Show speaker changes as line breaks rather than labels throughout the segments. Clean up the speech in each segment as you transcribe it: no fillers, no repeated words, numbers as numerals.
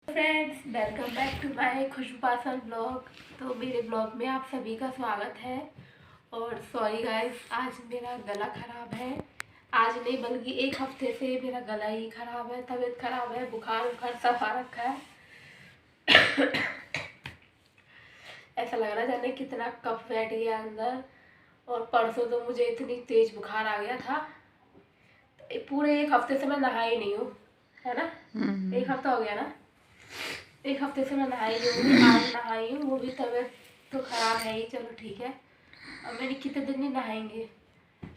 Friends, welcome back to my Khushboo पासल blog. तो मेरे ब्लॉग में आप सभी का स्वागत है। और सॉरी गाइस, आज मेरा गला ख़राब है। आज नहीं बल्कि एक हफ्ते से मेरा गला ही ख़राब है, तबीयत ख़राब है, बुखार सब आ रखा है। ऐसा लग रहा है जाने कितना कफ बैठ गया अंदर। और परसों तो मुझे इतनी तेज़ बुखार आ गया था, पूरे एक हफ्ते से मैं नहाई नहीं हूँ, है ना। एक हफ्ता हो गया ना, एक हफ्ते से मैं नहाई नहीं हूँ। आज नहाई हूँ, वो भी तबीयत तो ख़राब है ही, चलो ठीक है। अब मैंने कितने दिन नहीं नहाएंगे।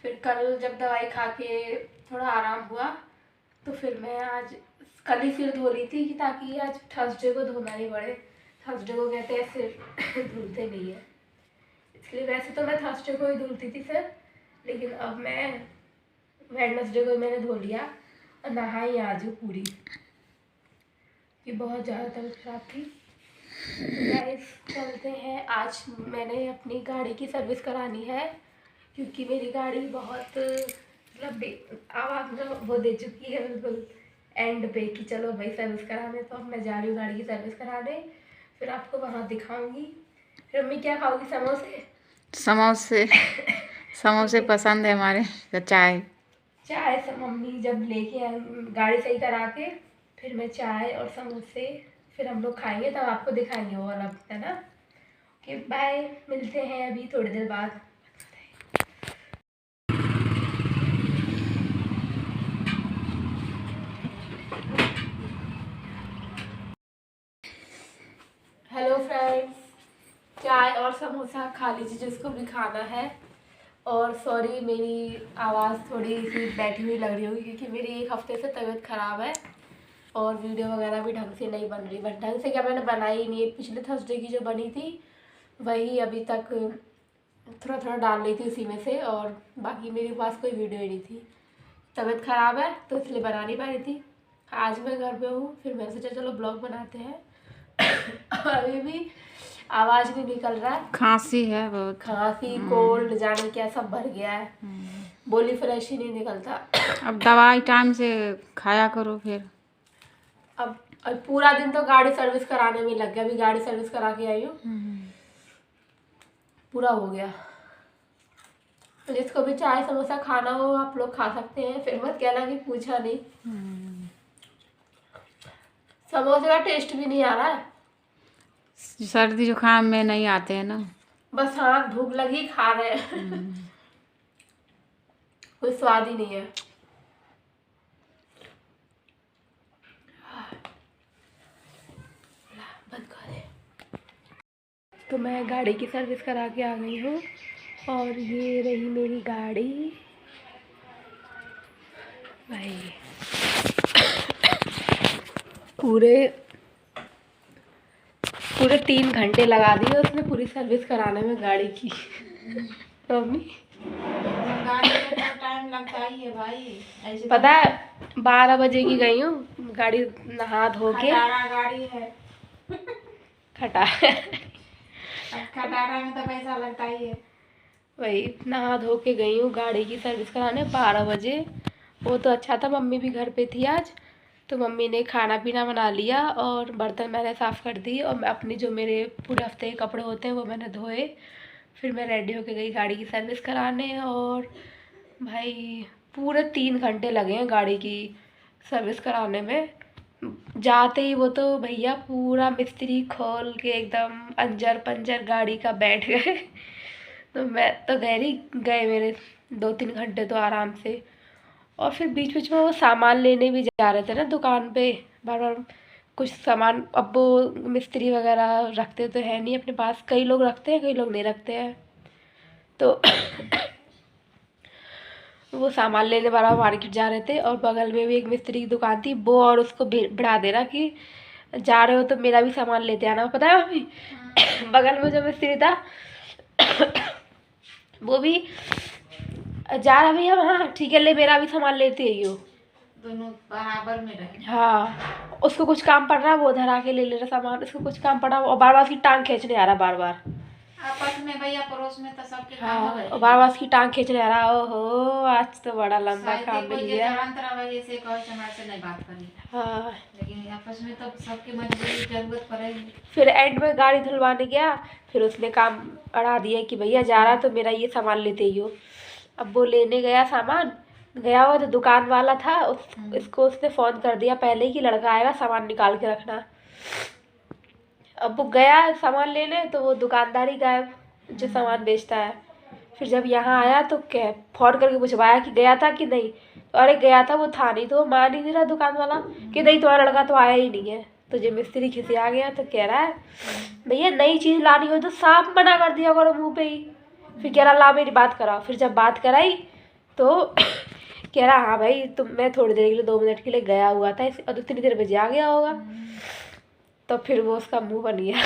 फिर कल जब दवाई खा के थोड़ा आराम हुआ तो फिर मैं आज कल ही सिर धो ली थी कि ताकि आज थर्सडे को धोना नहीं पड़े। थर्सडे को कहते हैं सिर धुलते नहीं है, इसलिए वैसे तो मैं थर्सडे को ही धुलती थी सिर, लेकिन अब मैं वेडनेसडे को मैंने धो लिया और नहाई आज पूरी, कि बहुत ज़्यादा तबीयत खराब थी। तो गाइस चलते हैं। आज मैंने अपनी गाड़ी की सर्विस करानी है, क्योंकि मेरी गाड़ी बहुत मतलब आवाज़ में वो दे चुकी है बिल्कुल एंड पे कि चलो भाई सर्विस कराने। तो अब मैं जा रही हूँ गाड़ी की सर्विस कराने, फिर आपको वहाँ दिखाऊंगी। फिर मम्मी क्या खाओगी? समोसे।
समोसे समोसे पसंद है हमारे। तो चाय
से मम्मी जब लेके आए गाड़ी सही करा के, फिर मैं चाय और समोसे फिर हम लोग खाएंगे, तब आपको दिखाएंगे वो वाला, है ना। ओके बाय, मिलते हैं अभी थोड़ी देर बाद। हेलो फ्रेंड्स, चाय और समोसा खा लीजिए जिसको भी खाना है। और सॉरी मेरी आवाज़ थोड़ी सी बैठी हुई लग रही होगी, क्योंकि मेरी एक हफ्ते से तबीयत ख़राब है और वीडियो वगैरह भी ढंग से नहीं बन रही। बट ढंग से क्या, मैंने बनाई ही नहीं है। पिछले थर्सडे की जो बनी थी वही अभी तक थोड़ा थोड़ा डाल रही थी उसी में से, और बाकी मेरे पास कोई वीडियो ही नहीं थी। तबीयत ख़राब है तो इसलिए बना नहीं पा रही थी। आज मैं घर पे हूँ, फिर मैंने सोचा चलो ब्लॉग बनाते हैं। अभी भी आवाज़ नहीं निकल रहा है,
खांसी है बहुत।
खांसी कोल्ड जाने क्या सब भर गया है, बोली फ्रेश ही नहीं निकलता।
अब दवाई टाइम से खाया करो फिर।
अब पूरा दिन तो गाड़ी सर्विस कराने में लग गया। अभी गाड़ी सर्विस करा के आई हूँ, पूरा हो गया। जिसको भी चाय समोसा खाना हो आप लोग खा सकते हैं, फिर मत कहना कि पूछा नहीं। समोसे का टेस्ट भी नहीं आ रहा है।
सर्दी जुकाम में नहीं आते हैं ना,
बस हाँ भूख लगी खा रहे हैं। कोई स्वाद ही नहीं है। बंद कर दे। तो मैं गाड़ी की सर्विस करा के आ गई हूँ, और ये रही मेरी गाड़ी भाई। पूरे 3 घंटे लगा दिए उसने पूरी सर्विस कराने में गाड़ी की। मम्मी
गाड़ी में तो टाइम लगता ही है भाई। ऐसे
पता है 12 बजे की गई हूँ, गाड़ी नहा धो के।
खटारा गाड़ी है, खटारा में तो पैसा लगता ही है।
वही नहा धो के गई हूँ गाड़ी की सर्विस कराने 12 बजे। वो तो अच्छा था, मम्मी भी घर पे थी आज, तो मम्मी ने खाना पीना बना लिया और बर्तन मैंने साफ़ कर दिए, और मैं अपनी जो मेरे पूरे हफ्ते के कपड़े होते हैं वो मैंने धोए। फिर मैं रेडी होके गई गाड़ी की सर्विस कराने, और भाई पूरे 3 घंटे लगे हैं गाड़ी की सर्विस कराने में। जाते ही वो तो भैया पूरा मिस्त्री खोल के एकदम अंजर पंजर गाड़ी का बैठ गए। तो मैं तो गए मेरे 2-3 घंटे तो आराम से। और फिर बीच बीच में वो सामान लेने भी जा रहे थे ना दुकान पे, बार बार कुछ सामान। अब वो मिस्त्री वगैरह रखते तो है नहीं अपने पास, कई लोग रखते हैं कई लोग नहीं रखते हैं। तो वो सामान लेने बार बार मार्केट जा रहे थे, और बगल में भी एक मिस्त्री की दुकान थी वो, और उसको बढ़ा दे रहा कि जा रहे हो तो मेरा भी सामान लेते आना। पता है मम्मी बगल में जो मिस्त्री था वो भी जा रहा भैया वहाँ, ठीक है ले मेरा भी सामान लेते ही हो।
दोनों बराबर में रहे।
हाँ, उसको कुछ काम पड़ रहा है वो उधर आके ले ले रहा सामान, उसको कुछ काम पड़ा और बार बार उसकी टांग खींचने आ रहा बार बार।
आपस में भैया पड़ोस में तो सबके काम
हाँ,
हो गए।
और बार बार उसकी टांग खींच रहा। ओहो, आज तो बड़ा लंबा
शायद
काम
कोई
मिल
जे
गया।
जवान वजह से कहे से हमारे से नहीं बात करी,
हाँ,
लेकिन आपस में तो सबके मजबूरी जरूरत पड़ेगी।
फिर एंड में गाड़ी धुलवाने गया, फिर उसने काम अड़ा दिया कि भैया जा रहा तो मेरा ये सामान लेते ही हो। अब वो लेने गया सामान, गया हुआ तो दुकान वाला था, इसको उसने फ़ोन कर दिया पहले ही कि लड़का आएगा सामान निकाल के रखना। अब वो गया सामान लेने तो वो दुकानदार ही गायब जो सामान बेचता है। फिर जब यहाँ आया तो क्या फ़ोन करके पूछवाया कि गया था कि नहीं, तो अरे गया था, वो था नहीं। तो वो मान ही नहीं रहा दुकान वाला कि नहीं तुम्हारा लड़का तो आया ही नहीं है। तो जब मिस्त्री खिसिया गया तो कह रहा है भैया नई चीज़ लानी हो तो साफ मना कर दिया करो मुँह पे ही। फिर कह रहा ला मेरी बात कराओ। फिर जब बात कराई तो कह रहा हाँ भाई मैं थोड़ी देर के लिए 2 मिनट के लिए गया हुआ था और 2-3 देर बजे आ गया होगा। तो फिर वो उसका मुंह बन गया।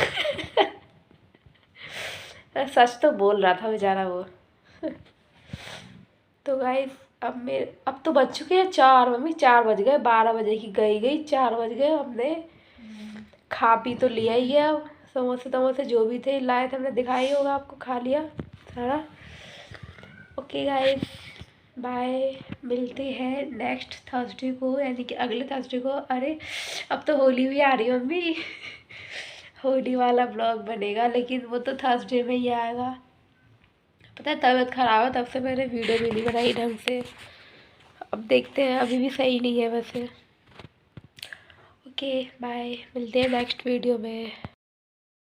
सच तो बोल रहा था बेचारा वो। तो गाइस अब तो बज चुके हैं 4, मम्मी 4 बज गए। 12 बजे की गई 4 बज गए। हमने खा पी तो लिया ही है। अब समोसे तमोसे जो भी थे लाए थे हमने दिखाई होगा आपको, खा लिया सारा। Okay guys, bye. मिलते हैं नेक्स्ट थर्सडे को, यानी कि अगले थर्सडे को। अरे अब तो होली भी आ रही है मम्मी। होली वाला ब्लॉग बनेगा, लेकिन वो तो थर्सडे में ही आएगा। पता है तबीयत ख़राब है, तब से मैंने वीडियो भी नहीं बनाई ढंग से। अब देखते हैं, अभी भी सही नहीं है वैसे। ओके बाय, मिलते हैं नेक्स्ट वीडियो में।